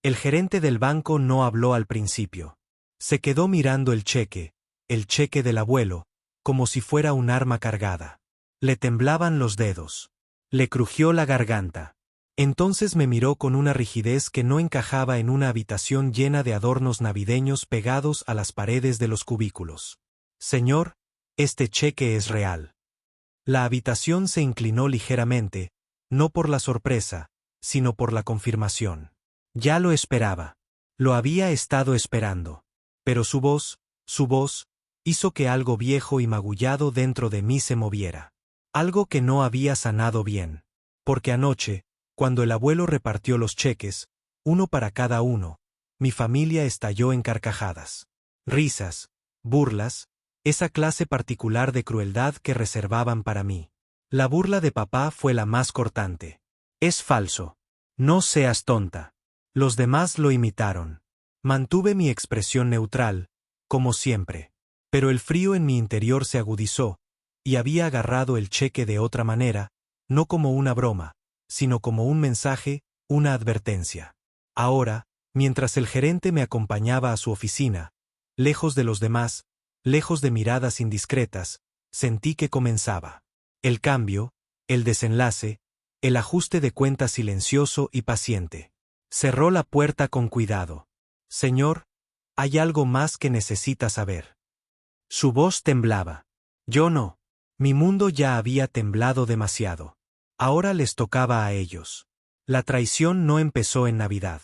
El gerente del banco no habló al principio. Se quedó mirando el cheque del abuelo, como si fuera un arma cargada. Le temblaban los dedos. Le crujió la garganta. Entonces me miró con una rigidez que no encajaba en una habitación llena de adornos navideños pegados a las paredes de los cubículos. Señor, este cheque es real. La habitación se inclinó ligeramente, no por la sorpresa, sino por la confirmación. Ya lo esperaba. Lo había estado esperando. Pero su voz, hizo que algo viejo y magullado dentro de mí se moviera. Algo que no había sanado bien. Porque anoche, cuando el abuelo repartió los cheques, uno para cada uno, mi familia estalló en carcajadas. Risas, burlas, esa clase particular de crueldad que reservaban para mí. La burla de papá fue la más cortante. Es falso. No seas tonta. Los demás lo imitaron. Mantuve mi expresión neutral, como siempre. Pero el frío en mi interior se agudizó, y había agarrado el cheque de otra manera, no como una broma, sino como un mensaje, una advertencia. Ahora, mientras el gerente me acompañaba a su oficina, lejos de los demás, lejos de miradas indiscretas, sentí que comenzaba. El cambio, el desenlace, el ajuste de cuentas silencioso y paciente. Cerró la puerta con cuidado. Señor, hay algo más que necesita saber. Su voz temblaba. Yo no. Mi mundo ya había temblado demasiado. Ahora les tocaba a ellos. La traición no empezó en Navidad.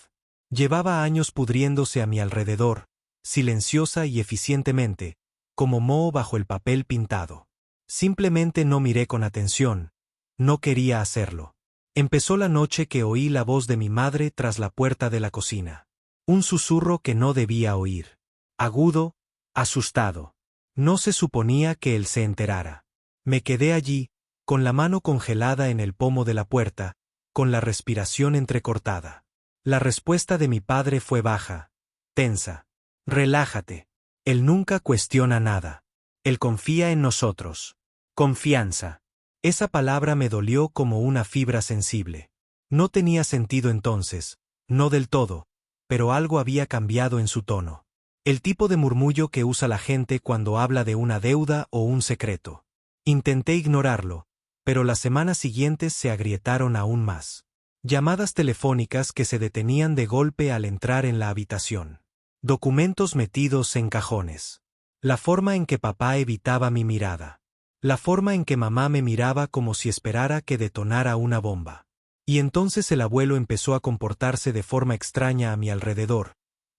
Llevaba años pudriéndose a mi alrededor, silenciosa y eficientemente, como moho bajo el papel pintado. Simplemente no miré con atención. No quería hacerlo. Empezó la noche que oí la voz de mi madre tras la puerta de la cocina. Un susurro que no debía oír. Agudo, asustado. No se suponía que él se enterara. Me quedé allí, con la mano congelada en el pomo de la puerta, con la respiración entrecortada. La respuesta de mi padre fue baja, tensa. Relájate. Él nunca cuestiona nada. Él confía en nosotros. Confianza. Esa palabra me dolió como una fibra sensible. No tenía sentido entonces, no del todo, pero algo había cambiado en su tono. El tipo de murmullo que usa la gente cuando habla de una deuda o un secreto. Intenté ignorarlo, pero las semanas siguientes se agrietaron aún más. Llamadas telefónicas que se detenían de golpe al entrar en la habitación. Documentos metidos en cajones. La forma en que papá evitaba mi mirada. La forma en que mamá me miraba como si esperara que detonara una bomba. Y entonces el abuelo empezó a comportarse de forma extraña a mi alrededor,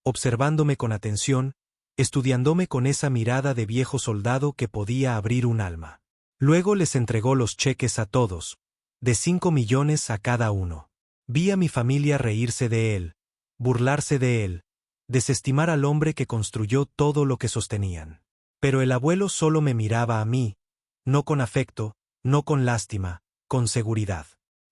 observándome con atención, estudiándome con esa mirada de viejo soldado que podía abrir un alma. Luego les entregó los cheques a todos, de 5 millones a cada uno. Vi a mi familia reírse de él, burlarse de él, desestimar al hombre que construyó todo lo que sostenían. Pero el abuelo solo me miraba a mí, no con afecto, no con lástima, con seguridad.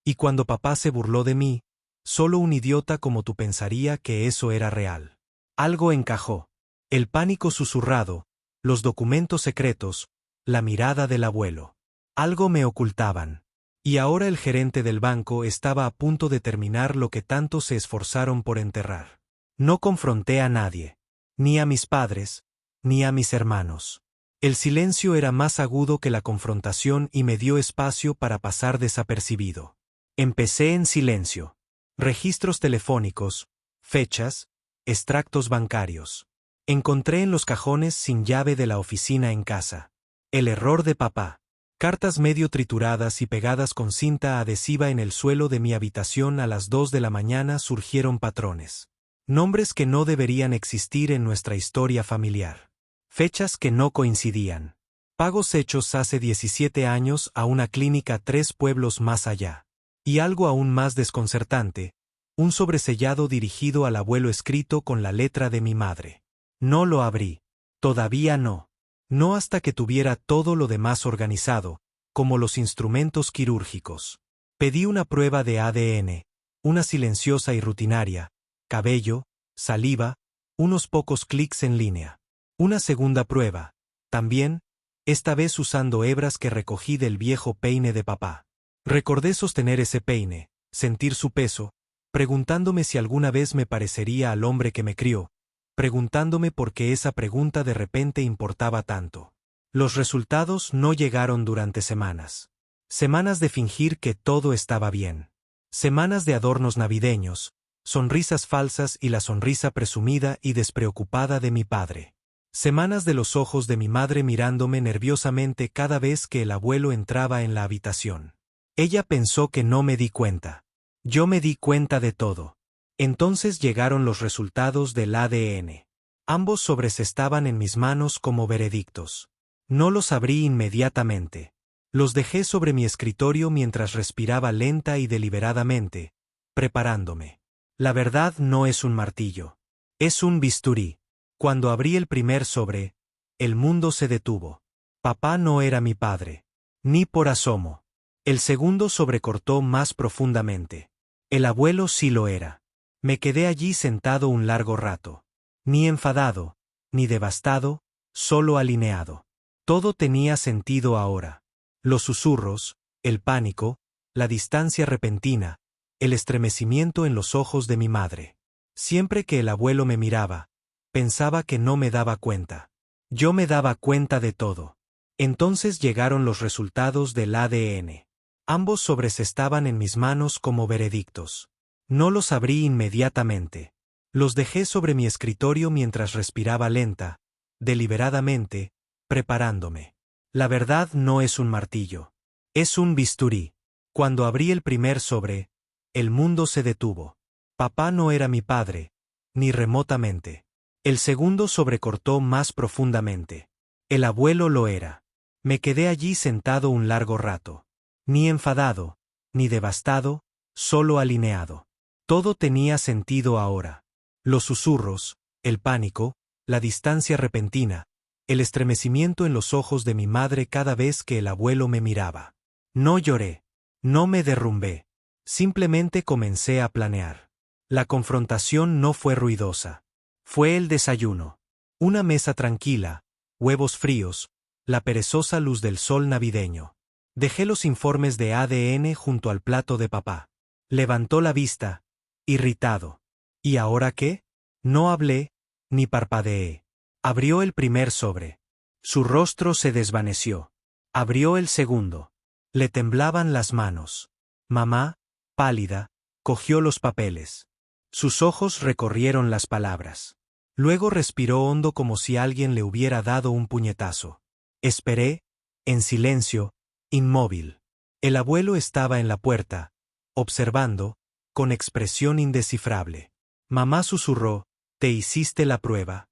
Y cuando papá se burló de mí, solo un idiota como tú pensaría que eso era real. Algo encajó. El pánico susurrado, los documentos secretos, la mirada del abuelo. Algo me ocultaban. Y ahora el gerente del banco estaba a punto de terminar lo que tanto se esforzaron por enterrar. No confronté a nadie. Ni a mis padres, ni a mis hermanos. El silencio era más agudo que la confrontación y me dio espacio para pasar desapercibido. Empecé en silencio. Registros telefónicos, fechas, extractos bancarios. Encontré en los cajones sin llave de la oficina en casa. El error de papá. Cartas medio trituradas y pegadas con cinta adhesiva en el suelo de mi habitación a las 2 de la mañana surgieron patrones. Nombres que no deberían existir en nuestra historia familiar. Fechas que no coincidían. Pagos hechos hace 17 años a una clínica 3 pueblos más allá. Y algo aún más desconcertante, un sobresellado dirigido al abuelo escrito con la letra de mi madre. No lo abrí. Todavía no. No hasta que tuviera todo lo demás organizado, como los instrumentos quirúrgicos. Pedí una prueba de ADN, una silenciosa y rutinaria, cabello, saliva, unos pocos clics en línea. Una segunda prueba, también, esta vez usando hebras que recogí del viejo peine de papá. Recordé sostener ese peine, sentir su peso, preguntándome si alguna vez me parecería al hombre que me crió, preguntándome por qué esa pregunta de repente importaba tanto. Los resultados no llegaron durante semanas. Semanas de fingir que todo estaba bien. Semanas de adornos navideños, sonrisas falsas y la sonrisa presumida y despreocupada de mi padre. Semanas de los ojos de mi madre mirándome nerviosamente cada vez que el abuelo entraba en la habitación. Ella pensó que no me di cuenta. Yo me di cuenta de todo. Entonces llegaron los resultados del ADN. Ambos sobres estaban en mis manos como veredictos. No los abrí inmediatamente. Los dejé sobre mi escritorio mientras respiraba lenta y deliberadamente, preparándome. La verdad no es un martillo. Es un bisturí. Cuando abrí el primer sobre, el mundo se detuvo. Papá no era mi padre. Ni por asomo. El segundo sobre cortó más profundamente. El abuelo sí lo era. Me quedé allí sentado un largo rato. Ni enfadado, ni devastado, solo alineado. Todo tenía sentido ahora. Los susurros, el pánico, la distancia repentina, el estremecimiento en los ojos de mi madre. Siempre que el abuelo me miraba, pensaba que no me daba cuenta. Yo me daba cuenta de todo. Entonces llegaron los resultados del ADN. Ambos sobres estaban en mis manos como veredictos. No los abrí inmediatamente. Los dejé sobre mi escritorio mientras respiraba lenta, deliberadamente, preparándome. La verdad no es un martillo. Es un bisturí. Cuando abrí el primer sobre, el mundo se detuvo. Papá no era mi padre, ni remotamente. El segundo sobrecortó más profundamente. El abuelo lo era. Me quedé allí sentado un largo rato. Ni enfadado, ni devastado, solo alineado. Todo tenía sentido ahora. Los susurros, el pánico, la distancia repentina, el estremecimiento en los ojos de mi madre cada vez que el abuelo me miraba. No lloré. No me derrumbé. Simplemente comencé a planear. La confrontación no fue ruidosa. Fue el desayuno. Una mesa tranquila, huevos fríos, la perezosa luz del sol navideño. Dejé los informes de ADN junto al plato de papá. Levantó la vista, irritado. ¿Y ahora qué? No hablé, ni parpadeé. Abrió el primer sobre. Su rostro se desvaneció. Abrió el segundo. Le temblaban las manos. Mamá, pálida, cogió los papeles. Sus ojos recorrieron las palabras. Luego respiró hondo como si alguien le hubiera dado un puñetazo. Esperé, en silencio, inmóvil. El abuelo estaba en la puerta, observando, con expresión indescifrable. Mamá susurró, ¿te hiciste la prueba?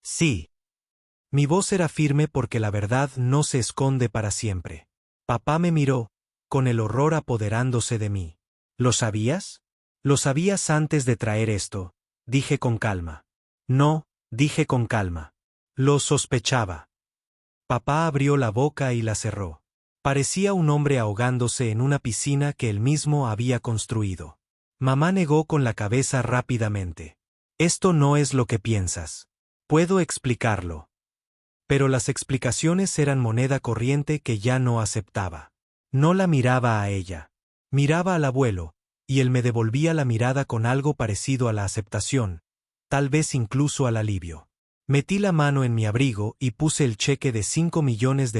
Sí. Mi voz era firme porque la verdad no se esconde para siempre. Papá me miró, con el horror apoderándose de mí. ¿Lo sabías? Lo sabías antes de traer esto, dije con calma. No, dije con calma. Lo sospechaba. Papá abrió la boca y la cerró. Parecía un hombre ahogándose en una piscina que él mismo había construido. Mamá negó con la cabeza rápidamente. Esto no es lo que piensas. Puedo explicarlo. Pero las explicaciones eran moneda corriente que ya no aceptaba. No la miraba a ella. Miraba al abuelo, y él me devolvía la mirada con algo parecido a la aceptación, tal vez incluso al alivio. Metí la mano en mi abrigo y puse el cheque de $5 millones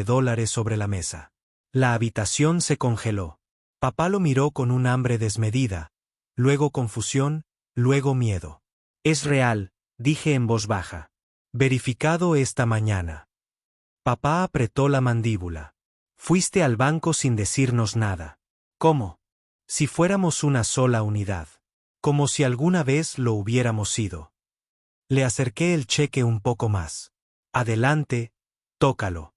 sobre la mesa. La habitación se congeló. Papá lo miró con un hambre desmedida, luego confusión, luego miedo. Es real, dije en voz baja. Verificado esta mañana. Papá apretó la mandíbula. Fuiste al banco sin decirnos nada. ¿Cómo? Si fuéramos una sola unidad. Como si alguna vez lo hubiéramos sido. Le acerqué el cheque un poco más. Adelante, tócalo.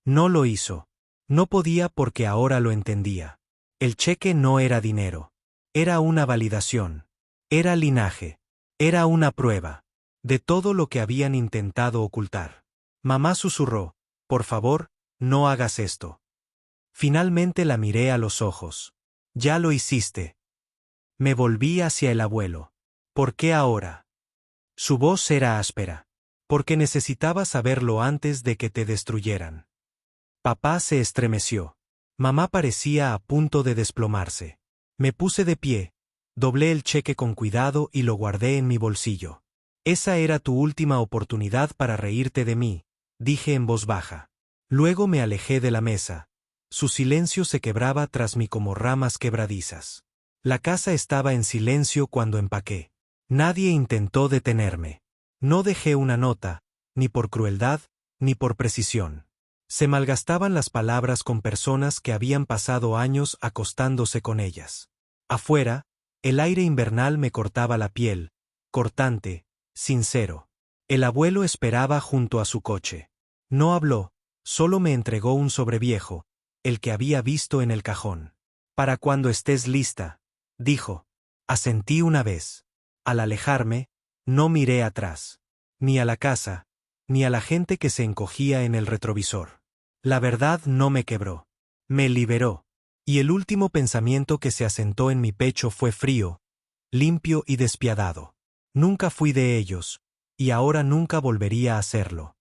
No lo hizo. No podía porque ahora lo entendía. El cheque no era dinero. Era una validación. Era linaje. Era una prueba. De todo lo que habían intentado ocultar. Mamá susurró, por favor, no hagas esto. Finalmente la miré a los ojos. Ya lo hiciste. Me volví hacia el abuelo. ¿Por qué ahora? Su voz era áspera. Porque necesitaba saberlo antes de que te destruyeran. Papá se estremeció. Mamá parecía a punto de desplomarse. Me puse de pie, Doblé el cheque con cuidado y lo guardé en mi bolsillo. Esa era tu última oportunidad para reírte de mí, dije en voz baja. Luego me alejé de la mesa. Su silencio se quebraba tras mí como ramas quebradizas. La casa estaba en silencio cuando empaqué. Nadie intentó detenerme. No dejé una nota, ni por crueldad, ni por precisión. Se malgastaban las palabras con personas que habían pasado años acostándose con ellas. Afuera, el aire invernal me cortaba la piel, cortante, sincero. El abuelo esperaba junto a su coche. No habló, solo me entregó un sobreviejo, el que había visto en el cajón. Para cuando estés lista, dijo. Asentí una vez. Al alejarme, no miré atrás. Ni a la casa, ni a la gente que se encogía en el retrovisor. La verdad no me quebró. Me liberó. Y el último pensamiento que se asentó en mi pecho fue frío, limpio y despiadado. Nunca fui de ellos, y ahora nunca volvería a serlo.